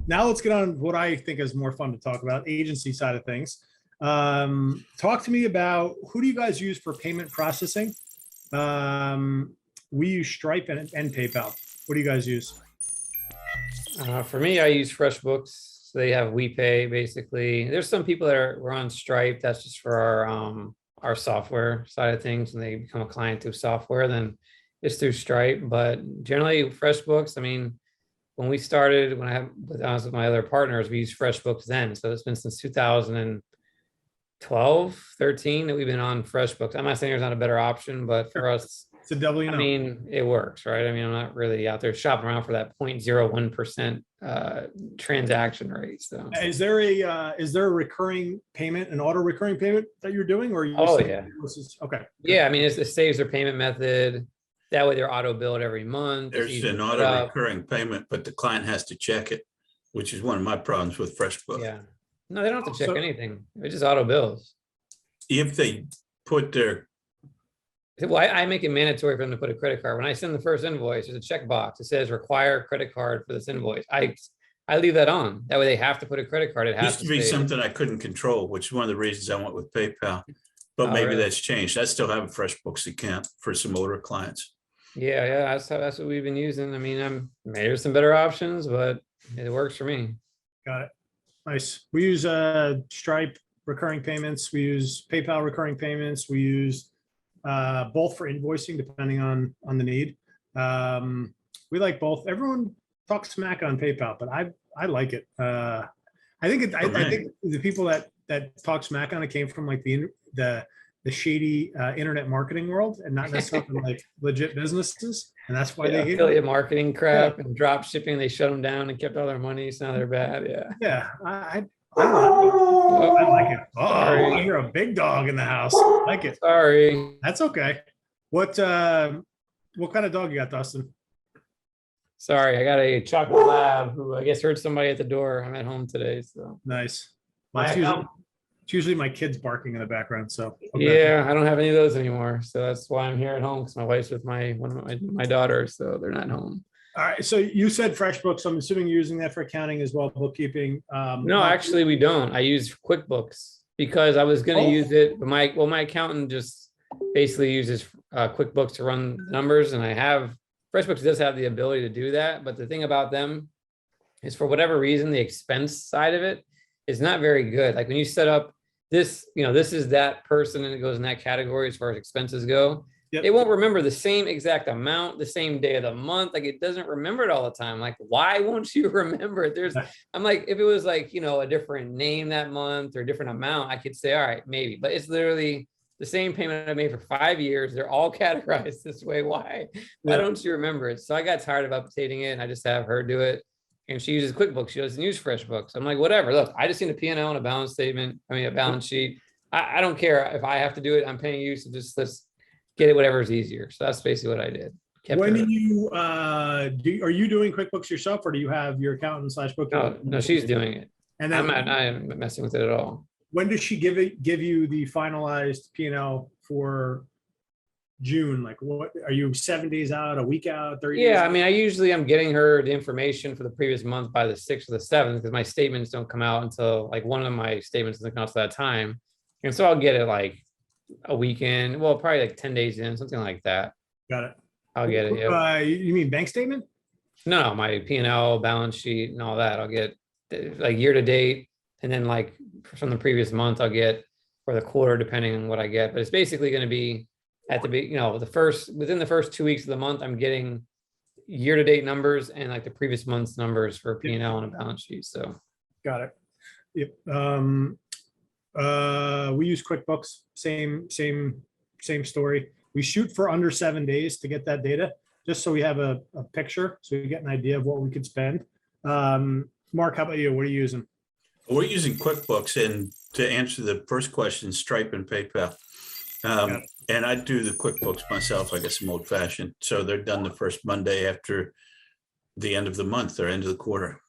Now let's get on what I think is more fun to talk about, agency side of things. Talk to me about who do you guys use for payment processing? We use Stripe and PayPal. What do you guys use? For me, I use FreshBooks. So they have WePay basically. There's some people that we're on Stripe. That's just for our software side of things, and they become a client through software. Then it's through Stripe. But generally, FreshBooks. I mean, when we started, when I was with my other partners, we used FreshBooks then. So it's been since 2012, 13 that we've been on FreshBooks. I'm not saying there's not a better option, but for us, It's a W. I mean, it works, right? I mean, I'm not really out there shopping around for that 0.01% transaction rate. So Is there a recurring payment, an auto recurring payment that you're doing, or are you? Oh, yeah. Okay. Yeah, I mean, it saves their payment method. That way they're auto billed every month. There's an auto recurring payment, but the client has to check it, which is one of my problems with FreshBooks. Yeah. No, they don't have to check anything. It just auto bills. If they put their Well, I make it mandatory for them to put a credit card. When I send the first invoice, there's a checkbox. It says require credit card for this invoice. I leave that on. That way they have to put a credit card. It has used to be something I couldn't control, which is one of the reasons I went with PayPal. But maybe really? that's changed. I still have a FreshBooks account for some older clients. Yeah, that's what we've been using. I mean, maybe there's some better options, but it works for me. Got it. Nice. We use Stripe recurring payments. We use PayPal recurring payments. We use both for invoicing, depending on the need. We like both. Everyone talks smack on PayPal, but I like it. I think the people that talk smack on it came from like the shady internet marketing world, and not necessarily from like legit businesses, and that's why they hate affiliate marketing crap and drop shipping. They shut them down and kept all their money, so now they're bad. Yeah. I like it. Oh, I hear a big dog in the house. I like it. Sorry. That's okay. What kind of dog you got, Dustin? Sorry, I got a chocolate lab who I guess heard somebody at the door. I'm at home today, so Nice. Well, it's usually my kids barking in the background. So yeah, I don't have any of those anymore. So that's why I'm here at home, because my wife's with one of my daughters, so they're not home. All right. So you said FreshBooks. So I'm assuming you're using that for accounting as well, bookkeeping. No, actually we don't. I use QuickBooks because I was going to use it, but my accountant just basically uses QuickBooks to run the numbers, and FreshBooks does have the ability to do that. But the thing about them is, for whatever reason, the expense side of it is not very good. Like when you set up this, this is that person and it goes in that category as far as expenses go. Yep. It won't remember the same exact amount, the same day of the month. Like it doesn't remember it all the time. Like, why won't you remember it? I'm like, if it was like, a different name that month or a different amount, I could say, all right, maybe, but it's literally the same payment I made for 5 years. They're all categorized this way. Why don't you remember it? So I got tired of updating it, and I just have her do it. And she uses QuickBooks. She doesn't use FreshBooks. I'm like, whatever. Look, I just need a P&L and a balance statement. a balance sheet. I don't care if I have to do it. I'm paying you. So just let's get it, whatever is easier. So that's basically what I did. When do you are you doing QuickBooks yourself, or do you have your accountant / bookkeeper? No, she's doing it. And then I'm not messing with it at all. When does she give you the finalized P&L for June? Like, what are you 7 days out, a week out, 30 days? Yeah, I mean, I'm getting her the information for the previous month by the 6th or the 7th, because my statements don't come out until, like, one of my statements doesn't come out to that time. And so I'll get it like a weekend, well, probably like 10 days in, something like that. Got it. I'll get it. Yeah. You mean bank statement? No, my P&L, balance sheet, and all that. I'll get like year to date, and then like from the previous month, I'll get for the quarter, depending on what I get. But it's basically going to be at the within the first 2 weeks of the month, I'm getting year to date numbers and like the previous month's numbers for P&L and a balance sheet. So got it. Yep. We use QuickBooks. Same story. We shoot for under 7 days to get that data, just so we have a picture, so we get an idea of what we could spend. Mark, how about you? What are you using? We're using QuickBooks, and to answer the first question, Stripe and PayPal. And I do the QuickBooks myself. I guess I'm old fashioned. So they're done the first Monday after the end of the month or end of the quarter.